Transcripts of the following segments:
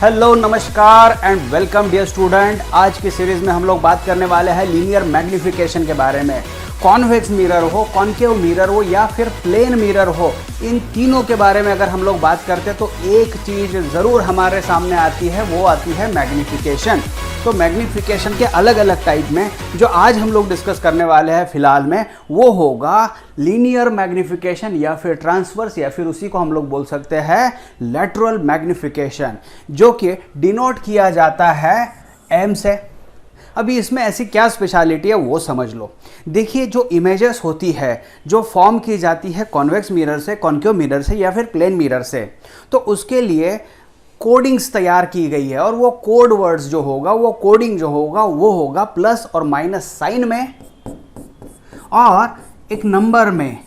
Hello नमस्कार and welcome dear student. आज की सीरीज में हम लोग बात करने वाले हैं लीनियर मैग्निफिकेशन के बारे में। कॉन्वेक्स मिरर हो, कॉन्केव मिरर हो या फिर प्लेन मिरर हो, इन तीनों के बारे में अगर हम लोग बात करते हैं तो एक चीज़ ज़रूर हमारे सामने आती है, वो आती है मैग्निफिकेशन। तो मैग्निफिकेशन के अलग अलग टाइप में जो आज हम लोग डिस्कस करने वाले हैं फिलहाल में, वो होगा लीनियर मैग्निफिकेशन या फिर ट्रांसवर्स या फिर उसी को हम लोग बोल सकते हैं लैटरल मैग्निफिकेशन, जो कि डिनोट किया जाता है एम से। अभी इसमें ऐसी क्या स्पेशलिटी है वो समझ लो। देखिए, जो इमेजेस होती है जो फॉर्म की जाती है कॉन्वेक्स मिरर से, कॉन्केव मिरर से या फिर प्लेन मिरर से, तो उसके लिए कोडिंग्स तैयार की गई है और वो कोड वर्ड्स जो होगा, वो कोडिंग जो होगा वो होगा प्लस और माइनस साइन में और एक नंबर में।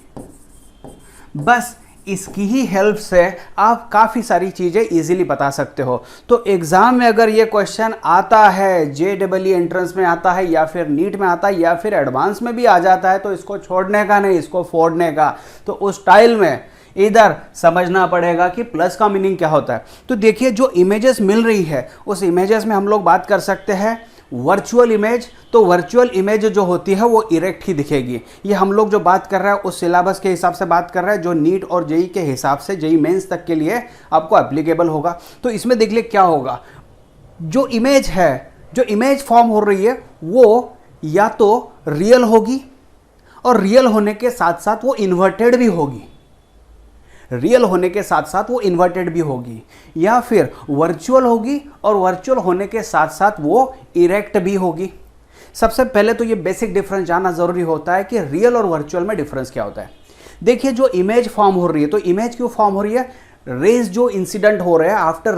बस इसकी ही हेल्प से आप काफ़ी सारी चीज़ें इजीली बता सकते हो। तो एग्ज़ाम में अगर ये क्वेश्चन आता है, JEE एंट्रेंस में आता है या फिर नीट में आता है या फिर एडवांस में भी आ जाता है, तो इसको छोड़ने का नहीं, इसको फोड़ने का। तो उस स्टाइल में इधर समझना पड़ेगा कि प्लस का मीनिंग क्या होता है। तो देखिए, जो इमेजेस मिल रही है उस इमेजेस में हम लोग बात कर सकते हैं वर्चुअल इमेज। तो वर्चुअल इमेज जो होती है वो इरेक्ट ही दिखेगी। ये हम लोग जो बात कर रहे हैं उस सिलेबस के हिसाब से बात कर रहे हैं जो नीट और जेई के हिसाब से, जेई मेंस तक के लिए आपको एप्लीकेबल होगा। तो इसमें देख ले क्या होगा, जो इमेज है, जो इमेज फॉर्म हो रही है वो या तो रियल होगी और रियल होने के साथ साथ वो इन्वर्टेड भी होगी, रियल होने के साथ साथ वो इन्वर्टेड भी होगी, या फिर वर्चुअल होगी और वर्चुअल होने के साथ साथ वो इरेक्ट भी होगी। सबसे पहले तो ये बेसिक डिफरेंस जानना जरूरी होता है कि रियल और वर्चुअल में डिफरेंस क्या होता है। देखिए, जो इमेज फॉर्म हो रही है, तो इमेज क्यों फॉर्म हो रही है? रेज जो इंसिडेंट हो रहे हैं after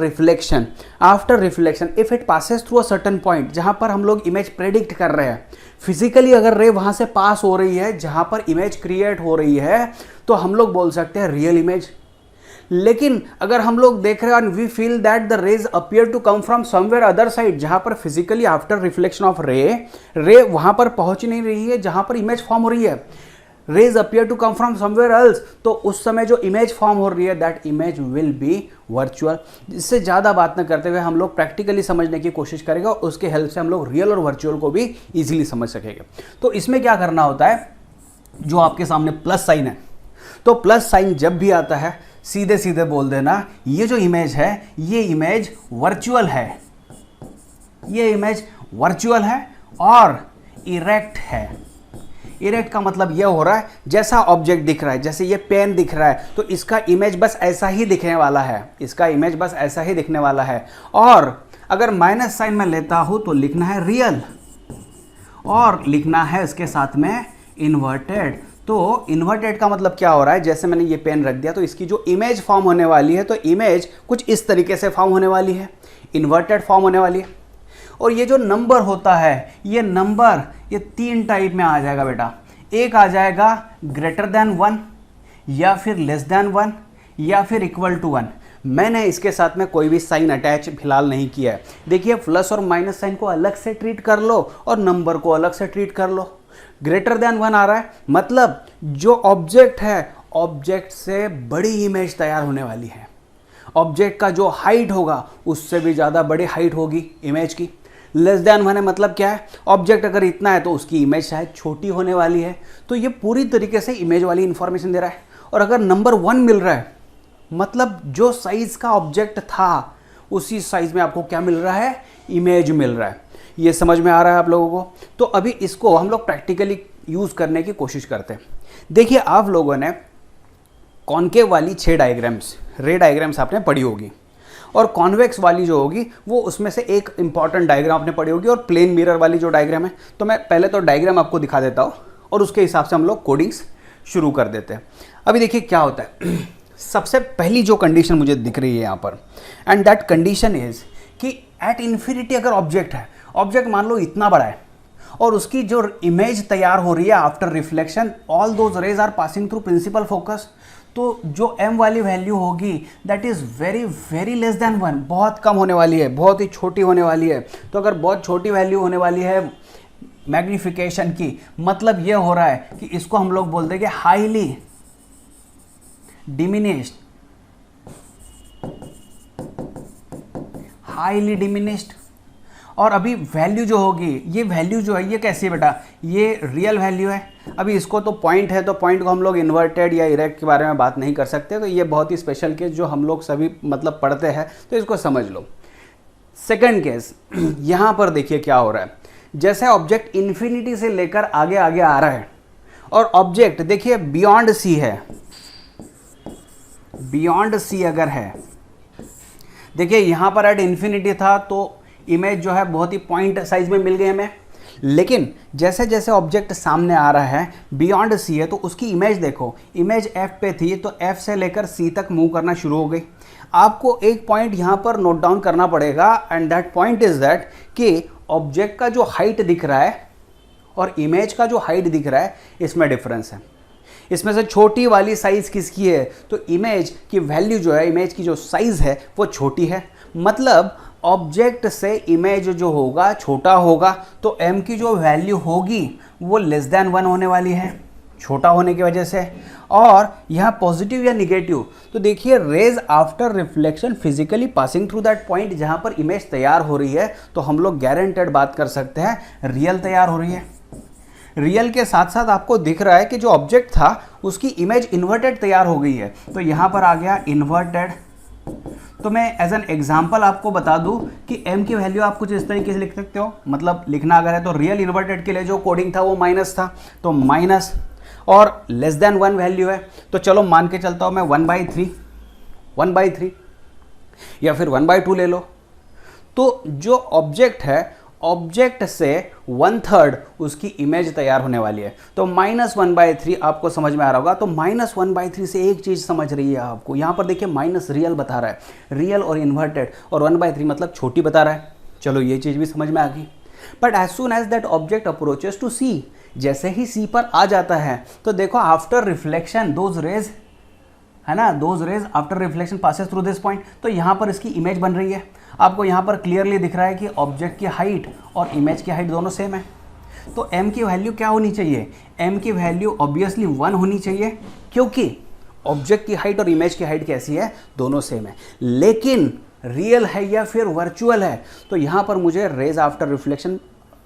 reflection, if it passes through a certain point, जहां पर हम लोग इमेज प्रेडिक्ट कर रहे हैं, फिजिकली अगर रे वहां से पास हो रही है जहां पर इमेज क्रिएट हो रही है, तो हम लोग बोल सकते हैं रियल इमेज। लेकिन अगर हम लोग देख रहे हैं and we feel that the rays appear to come from somewhere other side, जहां पर फिजिकली आफ्टर रिफ्लेक्शन ऑफ रे वहां पर पहुंच नहीं रही है जहां पर इमेज फॉर्म हो रही है, rays appear to come from somewhere else, तो उस समय जो इमेज फॉर्म हो रही है that image will be virtual. इससे ज़्यादा बात न करते हुए हम लोग प्रैक्टिकली समझने की कोशिश करेंगे और उसके हेल्प से हम लोग रियल और वर्चुअल को भी इजीली समझ सकेंगे। तो इसमें क्या करना होता है, जो आपके सामने प्लस साइन है, तो प्लस साइन जब भी आता है सीधे सीधे बोल देना ये जो इमेज है ये इमेज वर्चुअल है, ये इमेज वर्चुअल है और इरेक्ट है। इरेक्ट का मतलब यह हो रहा है जैसा ऑब्जेक्ट दिख रहा है, जैसे ये पेन दिख रहा है तो इसका इमेज बस ऐसा ही दिखने वाला है, इसका इमेज बस ऐसा ही दिखने वाला है। और अगर माइनस साइन में लेता हूं तो लिखना है रियल और लिखना है इसके साथ में इन्वर्टेड। तो इन्वर्टेड का मतलब क्या हो रहा है, जैसे मैंने ये पेन रख दिया तो इसकी जो इमेज फॉर्म होने वाली है, तो इमेज कुछ इस तरीके से फॉर्म होने वाली है, इन्वर्टेड फॉर्म होने वाली है। और ये जो नंबर होता है, ये नंबर ये तीन टाइप में आ जाएगा बेटा। एक आ जाएगा ग्रेटर देन 1 या फिर लेस देन 1 या फिर इक्वल टू 1। मैंने इसके साथ में कोई भी साइन अटैच फिलहाल नहीं किया है। देखिए, प्लस और माइनस साइन को अलग से ट्रीट कर लो और नंबर को अलग से ट्रीट कर लो। ग्रेटर देन 1 आ रहा है मतलब जो ऑब्जेक्ट है, ऑब्जेक्ट से बड़ी इमेज तैयार होने वाली है। ऑब्जेक्ट का जो हाइट होगा उससे भी ज़्यादा बड़ी हाइट होगी इमेज की। लेस देन 1 है मतलब क्या है, ऑब्जेक्ट अगर इतना है तो उसकी इमेज शायद छोटी होने वाली है। तो ये पूरी तरीके से इमेज वाली इंफॉर्मेशन दे रहा है। और अगर नंबर 1 मिल रहा है मतलब जो साइज का ऑब्जेक्ट था उसी साइज में आपको क्या मिल रहा है, इमेज मिल रहा है। ये समझ में आ रहा है आप लोगों को? तो अभी इसको हम लोग प्रैक्टिकली यूज करने की कोशिश करते हैं। देखिए, आप लोगों ने कॉन्केव वाली 6 डायग्राम्स, रे डायग्राम्स आपने पढ़ी होगी, और कॉन्वेक्स वाली जो होगी वो उसमें से एक इंपॉर्टेंट डायग्राम आपने पढ़ी होगी, और प्लेन मिरर वाली जो डायग्राम है, तो मैं पहले तो डायग्राम आपको दिखा देता हूँ और उसके हिसाब से हम लोग कोडिंग्स शुरू कर देते हैं। अभी देखिए क्या होता है। सबसे पहली जो कंडीशन मुझे दिख रही है यहाँ पर, एंड दैट कंडीशन इज कि एट इन्फिनिटी अगर ऑब्जेक्ट है, ऑब्जेक्ट मान लो इतना बड़ा है और उसकी जो इमेज तैयार हो रही है after reflection, all those rays are passing through principal focus, तो जो m वाली वैल्यू होगी that is very very less than 1, बहुत कम होने वाली है, बहुत ही छोटी होने वाली है। तो अगर बहुत छोटी वैल्यू होने वाली है मैग्निफिकेशन की, मतलब ये हो रहा है कि इसको हम लोग बोल देंगे हाईली डिमिनिश्ड, हाईली डिमिनिश्ड। और अभी वैल्यू जो होगी, ये वैल्यू जो है ये कैसी है बेटा, ये रियल वैल्यू है। अभी इसको तो पॉइंट है, तो पॉइंट को हम लोग इन्वर्टेड या इरेक्ट के बारे में बात नहीं कर सकते, तो ये बहुत ही स्पेशल केस जो हम लोग सभी मतलब पढ़ते हैं, तो इसको समझ लो। सेकंड केस, यहाँ पर देखिए क्या हो रहा है। जैसे ऑब्जेक्ट इन्फिनिटी से लेकर आगे आगे आ रहा है और ऑब्जेक्ट देखिए बियॉन्ड सी है, बियॉन्ड सी अगर है, देखिए यहाँ पर एट इन्फिनिटी था तो इमेज जो है बहुत ही पॉइंट साइज में मिल गई हमें। लेकिन जैसे जैसे ऑब्जेक्ट सामने आ रहा है बियॉन्ड सी है, तो उसकी इमेज देखो, इमेज एफ पे थी तो एफ से लेकर सी तक मूव करना शुरू हो गई। आपको एक पॉइंट यहाँ पर नोट डाउन करना पड़ेगा, and that point is that कि ऑब्जेक्ट का जो हाइट दिख रहा है और इमेज का जो हाइट दिख रहा है इसमें डिफरेंस है। इसमें से छोटी वाली साइज़ किसकी है, तो इमेज की वैल्यू जो है, इमेज की जो साइज़ है वो छोटी है। मतलब ऑब्जेक्ट से इमेज जो होगा छोटा होगा, तो m की जो वैल्यू होगी वो लेस देन 1 होने वाली है, छोटा होने की वजह से। और यहाँ पॉजिटिव या निगेटिव, तो देखिए raise after reflection physically passing through that point, जहाँ पर इमेज तैयार हो रही है तो हम लोग गारंटेड बात कर सकते हैं रियल तैयार हो रही है। रियल के साथ साथ आपको दिख रहा है कि जो ऑब्जेक्ट था उसकी इमेज इन्वर्टेड तैयार हो गई है, तो यहाँ पर आ गया इन्वर्टेड। तो मैं एज एन एग्जाम्पल आपको बता दूं कि m की वैल्यू आप कुछ इस तरीके से लिख सकते हो, मतलब लिखना अगर है तो रियल इन्वर्टेड के लिए जो कोडिंग था वो माइनस था, तो माइनस, और लेस देन 1 वैल्यू है, तो चलो मान के चलता हूँ मैं 1/3 या फिर 1/2 ले लो। तो जो ऑब्जेक्ट है, ऑब्जेक्ट से 1/3 उसकी इमेज तैयार होने वाली है, तो -1/3 आपको समझ में आ रहा होगा। तो -1/3 से एक चीज़ समझ रही है आपको, यहाँ पर देखिए माइनस रियल बता रहा है, रियल और इन्वर्टेड, और 1/3 मतलब छोटी बता रहा है। चलो ये चीज़ भी समझ में आ गई। But as soon as that object approaches to C, जैसे ही सी पर आ जाता है तो देखो आफ्टर रिफ्लेक्शन दोज रेज है ना, those raise after reflection passes through this point, तो यहाँ पर इसकी इमेज बन रही है। आपको यहाँ पर क्लियरली दिख रहा है कि ऑब्जेक्ट की हाइट और इमेज की हाइट दोनों सेम है। तो m की वैल्यू क्या होनी चाहिए, m की वैल्यू ऑब्वियसली 1 होनी चाहिए, क्योंकि ऑब्जेक्ट की हाइट और इमेज की हाइट कैसी है, दोनों सेम है। लेकिन रियल है या फिर वर्चुअल है, तो यहाँ पर मुझे रेज आफ्टर रिफ्लेक्शन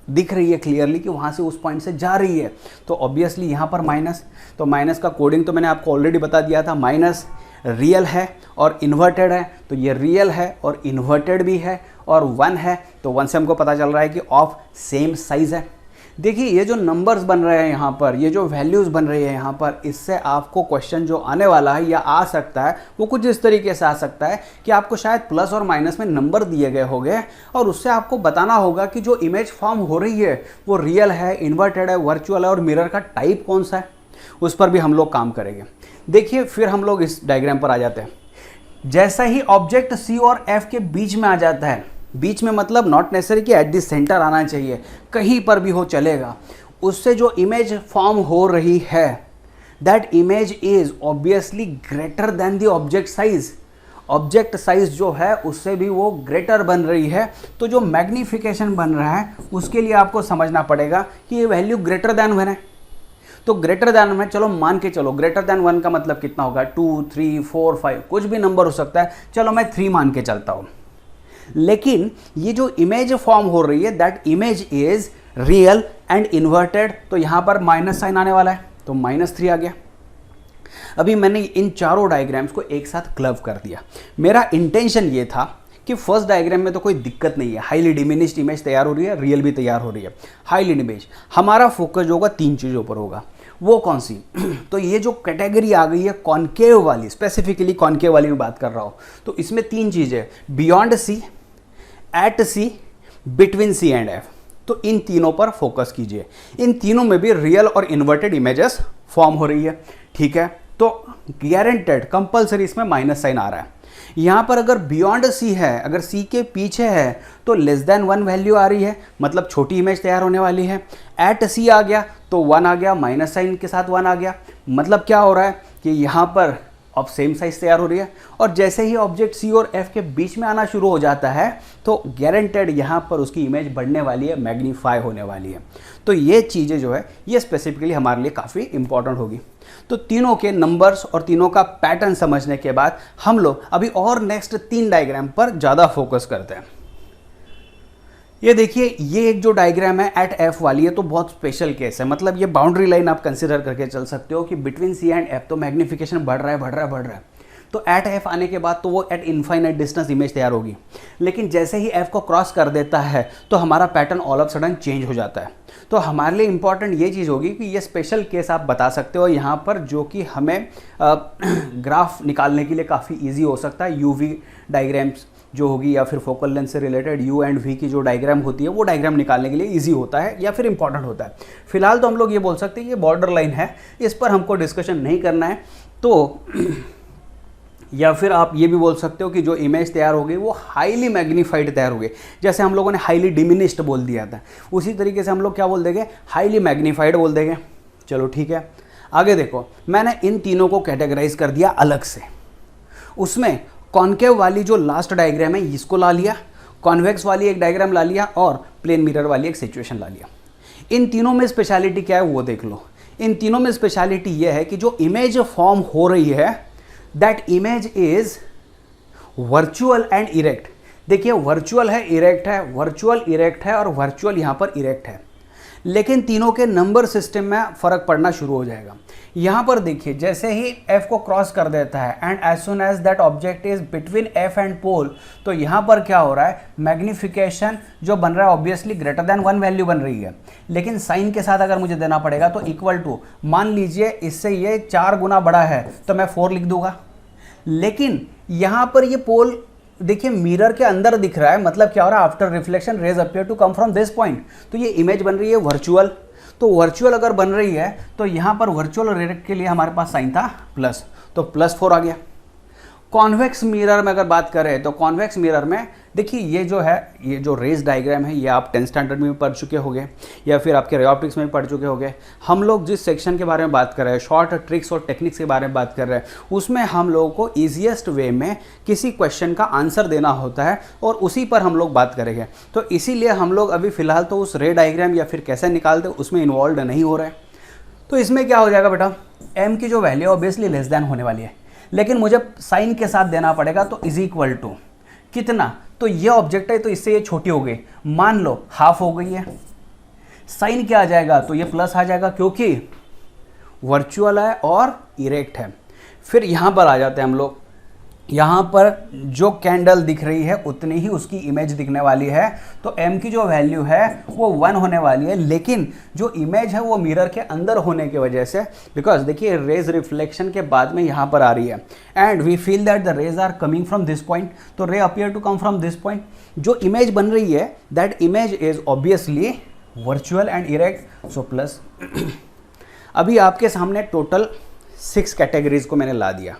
दिख रही है क्लियरली कि वहाँ से उस पॉइंट से जा रही है, तो ऑब्वियसली यहाँ पर माइनस। तो माइनस का कोडिंग तो मैंने आपको ऑलरेडी बता दिया था, माइनस रियल है और इन्वर्टेड है, तो ये रियल है और इन्वर्टेड भी है, और 1 है, तो 1 से हमको पता चल रहा है कि ऑफ सेम साइज़ है। देखिए ये जो नंबर्स बन रहे हैं यहाँ पर, ये जो वैल्यूज़ बन रही है यहाँ पर, इससे आपको क्वेश्चन जो आने वाला है या आ सकता है वो कुछ इस तरीके से आ सकता है कि आपको शायद प्लस और माइनस में नंबर दिए गए होंगे, और उससे आपको बताना होगा कि जो इमेज फॉर्म हो रही है वो रियल है, इन्वर्टेड है, वर्चुअल है, और मिरर का टाइप कौन सा है, उस पर भी हम लोग काम करेंगे। देखिए फिर हम लोग इस डायग्राम पर आ जाते हैं। जैसा ही ऑब्जेक्ट सी और एफ के बीच में आ जाता है, बीच में मतलब नॉट नेसेसरी कि एट द सेंटर आना चाहिए, कहीं पर भी हो चलेगा, उससे जो इमेज फॉर्म हो रही है that image is obviously greater than the object size. Object size जो है उससे भी वो ग्रेटर बन रही है, तो जो मैग्नीफिकेशन बन रहा है उसके लिए आपको समझना पड़ेगा कि ये वैल्यू ग्रेटर देन 1 है। तो ग्रेटर दैन में चलो मान के चलो, ग्रेटर दैन 1 का मतलब कितना होगा, 2, 3, 4, 5 कुछ भी नंबर हो सकता है, चलो मैं 3 मान के चलता हूँ। लेकिन ये जो इमेज फॉर्म हो रही है that image is real and inverted, तो यहाँ पर माइनस साइन आने वाला है, तो -3 आ गया। अभी मैंने इन चारों डायग्राम्स को एक साथ क्लब कर दिया। मेरा इंटेंशन ये था कि फर्स्ट डायग्राम में तो कोई दिक्कत नहीं है, हाईली डिमिनिश्ड इमेज तैयार हो रही है, रियल भी तैयार हो रही है, हाईली इमेज। हमारा फोकस जो होगा 3 चीज़ों पर होगा, वो कौन सी तो ये जो कैटेगरी आ गई है कॉन्केव वाली, स्पेसिफिकली कॉन्केव वाली में बात कर रहा हूँ, तो इसमें 3 चीज़ें, beyond C, at C, between C and F, तो इन तीनों पर फोकस कीजिए। इन तीनों में भी रियल और इन्वर्टेड इमेजेस फॉर्म हो रही है, ठीक है। तो गारंटेड कंपलसरी इसमें माइनस साइन आ रहा है। यहाँ पर अगर बियॉन्ड सी है, अगर सी के पीछे है तो लेस देन 1 वैल्यू आ रही है, मतलब छोटी इमेज तैयार होने वाली है। एट सी आ गया तो 1 आ गया, माइनस साइन के साथ 1 आ गया, मतलब क्या हो रहा है कि यहाँ पर अब सेम साइज तैयार हो रही है। और जैसे ही ऑब्जेक्ट सी और एफ के बीच में आना शुरू हो जाता है तो गारंटेड यहाँ पर उसकी इमेज बढ़ने वाली है, मैग्नीफाई होने वाली है। तो ये चीज़ें जो है ये स्पेसिफिकली हमारे लिए काफ़ी इंपॉर्टेंट होगी। तो तीनों के नंबर्स और तीनों का पैटर्न समझने के बाद हम लोग अभी और नेक्स्ट 3 डायग्राम पर ज़्यादा फोकस करते हैं। ये देखिए, ये एक जो डायग्राम है एट एफ वाली है तो बहुत स्पेशल केस है, मतलब ये बाउंड्री लाइन आप कंसिडर करके चल सकते हो कि बिटवीन सी एंड एफ तो मैग्निफिकेशन बढ़ रहा है बढ़ रहा है बढ़ रहा है, तो एट एफ आने के बाद तो वो एट इनफाइनाइट डिस्टेंस इमेज तैयार होगी। लेकिन जैसे ही एफ को क्रॉस कर देता है तो हमारा pattern all of sudden change हो जाता है। तो हमारे लिए इंपॉर्टेंट ये चीज़ होगी कि ये स्पेशल केस आप बता सकते हो यहाँ पर, जो कि हमें ग्राफ निकालने के लिए काफ़ी ईजी हो सकता है। यूवी डायग्राम्स जो होगी या फिर फोकल लेंथ से रिलेटेड यू एंड वी की जो डायग्राम होती है वो डायग्राम निकालने के लिए इजी होता है या फिर इंपॉर्टेंट होता है। फिलहाल तो हम लोग ये बोल सकते हैं ये बॉर्डर लाइन है, इस पर हमको डिस्कशन नहीं करना है। तो या फिर आप ये भी बोल सकते हो कि जो इमेज तैयार हो गई वो हाईली मैग्नीफाइड तैयार हो गई। जैसे हम लोगों ने हाईली डिमिनिश्ड बोल दिया था, उसी तरीके से हम लोग क्या बोल देंगे, हाईली मैग्नीफाइड बोल देंगे। चलो ठीक है, आगे देखो, मैंने इन तीनों को कैटेगराइज कर दिया अलग से। उसमें कॉन्केव वाली जो लास्ट डायग्राम है इसको ला लिया, कॉन्वेक्स वाली एक डायग्राम ला लिया और प्लेन मिरर वाली एक सिचुएशन ला लिया। इन तीनों में स्पेशलिटी क्या है वो देख लो। इन तीनों में स्पेशलिटी ये है कि जो इमेज फॉर्म हो रही है that image is virtual and erect. देखिए, वर्चुअल है, इरेक्ट है, वर्चुअल इरेक्ट है और वर्चुअल यहाँ पर इरेक्ट है। लेकिन तीनों के नंबर सिस्टम में फ़र्क पड़ना शुरू हो जाएगा। यहाँ पर देखिए, जैसे ही f को क्रॉस कर देता है and as soon as that object is between f and pole, तो यहाँ पर क्या हो रहा है, मैग्निफिकेशन जो बन रहा है ऑब्वियसली ग्रेटर देन 1 वैल्यू बन रही है। लेकिन साइन के साथ अगर मुझे देना पड़ेगा तो इक्वल टू, मान लीजिए इससे ये 4 गुना बड़ा है तो मैं 4 लिख दूंगा। लेकिन यहाँ पर ये पोल देखिए मिरर के अंदर दिख रहा है, मतलब क्या हो रहा है, after reflection rays appear to come from this point, तो ये इमेज बन रही है वर्चुअल। तो वर्चुअल अगर बन रही है तो यहाँ पर वर्चुअल और इरेक्ट के लिए हमारे पास साइन था प्लस, तो +4 आ गया। कॉन्वेक्स मिरर में अगर बात करें तो कॉन्वेक्स मिरर में देखिए ये जो है, ये जो रेस डायग्राम है ये आप 10th स्टैंडर्ड में भी पढ़ चुके होंगे या फिर आपके रे ऑप्टिक्स में भी पढ़ चुके होंगे। हम लोग जिस सेक्शन के बारे में बात कर रहे हैं, शॉर्ट ट्रिक्स और टेक्निक्स के बारे में बात कर रहे हैं, उसमें हम लोगों को ईजिएस्ट वे में किसी क्वेश्चन का आंसर देना होता है और उसी पर हम लोग बात करेंगे। तो इसीलिए हम लोग अभी फ़िलहाल तो उस रे डायग्राम या फिर कैसे निकालते उसमें इन्वॉल्व नहीं हो रहे हैं। तो इसमें क्या हो जाएगा बेटा, एम की जो वैल्यू ऑब्वियसली लेस देन होने वाली है, लेकिन मुझे साइन के साथ देना पड़ेगा तो इज इक्वल टू कितना, तो ये ऑब्जेक्ट है तो इससे ये छोटी हो गई, मान लो हाफ हो गई है। साइन क्या आ जाएगा, तो ये प्लस आ जाएगा क्योंकि वर्चुअल है और इरेक्ट है। फिर यहाँ पर आ जाते हैं हम लोग, यहाँ पर जो कैंडल दिख रही है उतनी ही उसकी इमेज दिखने वाली है, तो m की जो वैल्यू है वो 1 होने वाली है। लेकिन जो इमेज है वो मिरर के अंदर होने की वजह से, बिकॉज देखिए रेज रिफ्लेक्शन के बाद में यहाँ पर आ रही है and we feel that the rays are coming from this point, तो ray appear to come from this point. जो इमेज बन रही है that image is obviously virtual and erect, so plus. अभी आपके सामने टोटल 6 कैटेगरीज को मैंने ला दिया,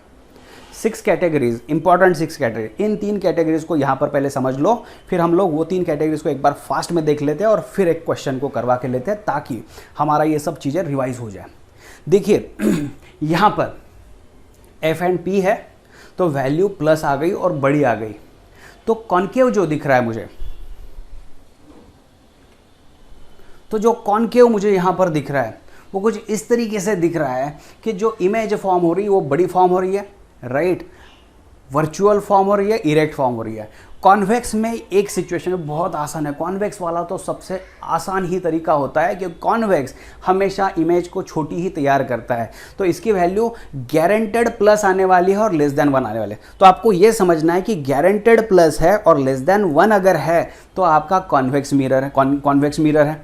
6 कैटेगरीज, इंपॉर्टेंट 6 कैटेगरी। इन 3 कैटेगरीज को यहाँ पर पहले समझ लो, फिर हम लोग वो 3 कैटेगरीज को एक बार फास्ट में देख लेते हैं और फिर एक क्वेश्चन को करवा के लेते हैं ताकि हमारा ये सब चीज़ें रिवाइज हो जाए। देखिए यहाँ पर एफ एंड पी है तो वैल्यू प्लस आ गई और बड़ी आ गई, तो कॉन्केव जो दिख रहा है मुझे, तो जो कॉन्केव मुझे यहाँ पर दिख रहा है वो कुछ इस तरीके से दिख रहा है कि जो इमेज फॉर्म हो रही है वो बड़ी फॉर्म हो रही है, राइट, वर्चुअल फॉर्म हो रही है, इरेक्ट फॉर्म हो रही है। कॉन्वेक्स में एक सिचुएशन बहुत आसान है, कॉन्वेक्स वाला तो सबसे आसान ही तरीका होता है कि कॉन्वेक्स हमेशा इमेज को छोटी ही तैयार करता है, तो इसकी वैल्यू गारंटेड प्लस आने वाली है और लेस देन 1 आने वाले। तो आपको ये समझना है कि गारंटेड प्लस है और लेस देन 1 अगर है तो आपका कॉन्वेक्स मिरर है, कॉन्वेक्स मिरर है।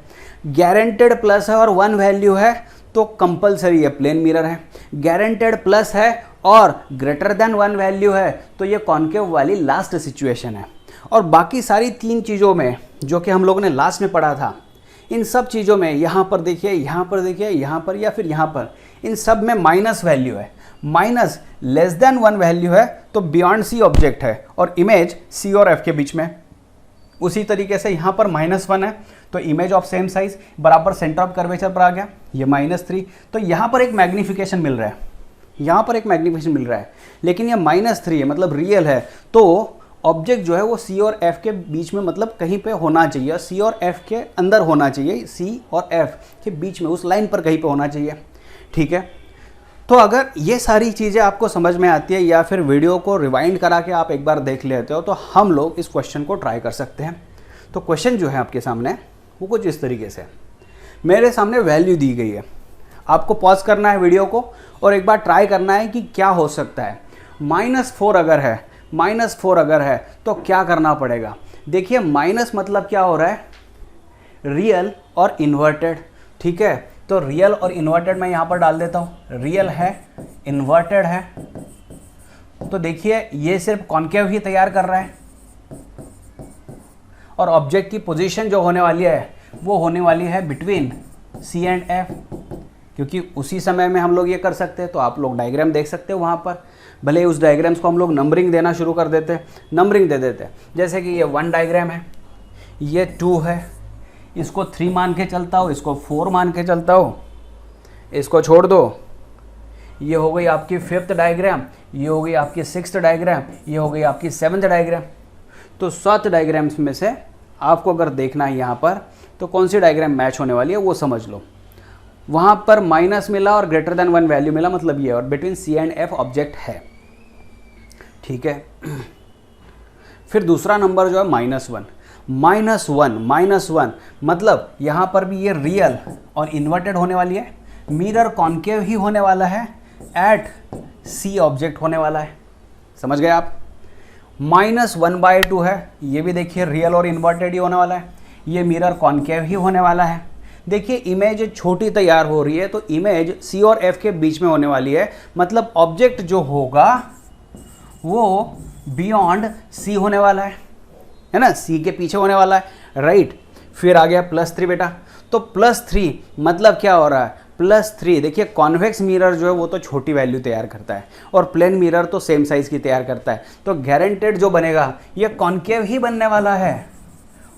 गारंटेड प्लस है और 1 वैल्यू है तो कंपलसरी है, प्लेन मिरर है। गारंटेड प्लस है और ग्रेटर देन 1 वैल्यू है तो ये कॉन्केव वाली लास्ट सिचुएशन है। और बाकी सारी 3 चीज़ों में जो कि हम लोगों ने लास्ट में पढ़ा था, इन सब चीज़ों में यहाँ पर देखिए, यहाँ पर देखिए, यहाँ पर या फिर यहाँ पर, इन सब में माइनस वैल्यू है, माइनस लेस देन 1 वैल्यू है तो बियॉन्ड सी ऑब्जेक्ट है और इमेज सी और एफ के बीच में। उसी तरीके से यहाँ पर -1 है तो इमेज ऑफ सेम साइज बराबर सेंटर ऑफ कर्वेचर पर आ गया, ये -3। तो यहाँ पर एक मैग्निफिकेशन मिल रहा है, यहाँ पर एक मैग्निफिकेशन मिल रहा है, लेकिन ये -3 है मतलब रियल है, तो ऑब्जेक्ट जो है वो सी और एफ के बीच में मतलब कहीं पे होना चाहिए, सी और एफ के अंदर होना चाहिए, सी और एफ के बीच में उस लाइन पर कहीं पे होना चाहिए, ठीक है। तो अगर ये सारी चीज़ें आपको समझ में आती है या फिर वीडियो को रिवाइंड करा के आप एक बार देख लेते हो तो हम लोग इस क्वेश्चन को ट्राई कर सकते हैं। तो क्वेश्चन जो है आपके सामने वो कुछ इस तरीके से, मेरे सामने वैल्यू दी गई है, आपको पॉज करना है वीडियो को और एक बार ट्राई करना है कि क्या हो सकता है। -4 अगर है, -4 अगर है तो क्या करना पड़ेगा। देखिए माइनस मतलब क्या हो रहा है, रियल और इन्वर्टेड, ठीक है। तो रियल और इन्वर्टेड मैं यहाँ पर डाल देता हूँ, रियल है इन्वर्टेड है। तो देखिए ये सिर्फ कॉन्केव ही तैयार कर रहा है और ऑब्जेक्ट की पोजीशन जो होने वाली है वो होने वाली है बिटवीन C एंड F, क्योंकि उसी समय में हम लोग ये कर सकते हैं। तो आप लोग डायग्राम देख सकते हो वहाँ पर, भले उस डायग्राम्स को हम लोग नंबरिंग देना शुरू कर देते, नंबरिंग दे देते, जैसे कि ये 1 डायग्राम है, ये 2 है, इसको 3 मान के चलता हो, इसको 4 मान के चलता हो, इसको छोड़ दो, ये हो गई आपकी 5th डायग्राम, ये हो गई आपकी 6th डायग्राम, ये हो गई आपकी 7th डायग्राम। तो 7 डायग्राम्स में से आपको अगर देखना है यहाँ पर तो कौन सी डायग्राम मैच होने वाली है वो समझ लो। वहाँ पर माइनस मिला और >1 वैल्यू मिला, मतलब ये, और between C and F object है, ठीक है। फिर दूसरा नंबर जो है -1 मतलब यहाँ पर भी ये रियल और इन्वर्टेड होने वाली है, मिरर कॉन्केव ही होने वाला है, एट C ऑब्जेक्ट होने वाला है, समझ गए आप। -1/2 है, ये भी देखिए रियल और इन्वर्टेड ही होने वाला है, ये मिरर कॉन्केव ही होने वाला है। देखिए इमेज छोटी तैयार हो रही है तो इमेज C और F के बीच में होने वाली है, मतलब ऑब्जेक्ट जो होगा वो बियॉन्ड C होने वाला है ना, C के पीछे होने वाला है, राइट। फिर आ गया +3 बेटा, तो +3 मतलब क्या हो रहा है, +3। देखिए कॉन्वेक्स मिरर जो है वो तो छोटी वैल्यू तैयार करता है और प्लेन मिरर तो सेम साइज की तैयार करता है, तो गारंटेड जो बनेगा ये कॉन्केव ही बनने वाला है,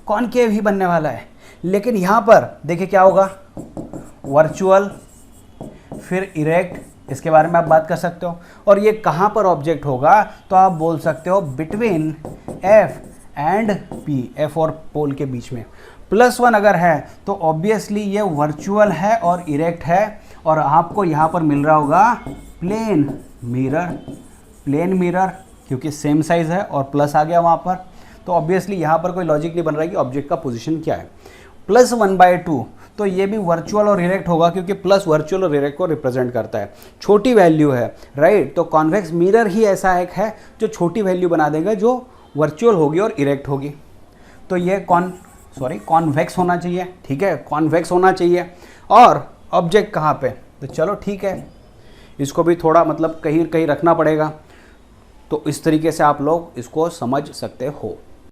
कॉन्केव ही बनने वाला है। लेकिन यहाँ पर देखिए क्या होगा, वर्चुअल, फिर इरेक्ट, इसके बारे में आप बात कर सकते हो। और ये कहाँ पर ऑब्जेक्ट होगा, तो आप बोल सकते हो between F and P, F और पोल के बीच में। +1 अगर है तो ऑब्वियसली ये वर्चुअल है और इरेक्ट है, और आपको यहाँ पर मिल रहा होगा प्लेन मिरर, क्योंकि सेम साइज है और प्लस आ गया वहाँ पर, तो ऑब्वियसली यहाँ पर कोई लॉजिक नहीं बन रहा है कि ऑब्जेक्ट का पोजीशन क्या है। +1/2 तो ये भी वर्चुअल और इरेक्ट होगा, क्योंकि प्लस वर्चुअल और इरेक्ट को रिप्रेजेंट करता है, छोटी वैल्यू है, राइट। तो कॉन्वेक्स मिरर ही ऐसा एक है जो छोटी वैल्यू बना देगा, जो वर्चुअल होगी और इरेक्ट होगी। तो ये कॉन्वेक्स होना चाहिए, ठीक है, कॉन्वेक्स होना चाहिए। और ऑब्जेक्ट कहाँ पे, तो चलो ठीक है, इसको भी थोड़ा मतलब कहीं कहीं रखना पड़ेगा। तो इस तरीके से आप लोग इसको समझ सकते हो।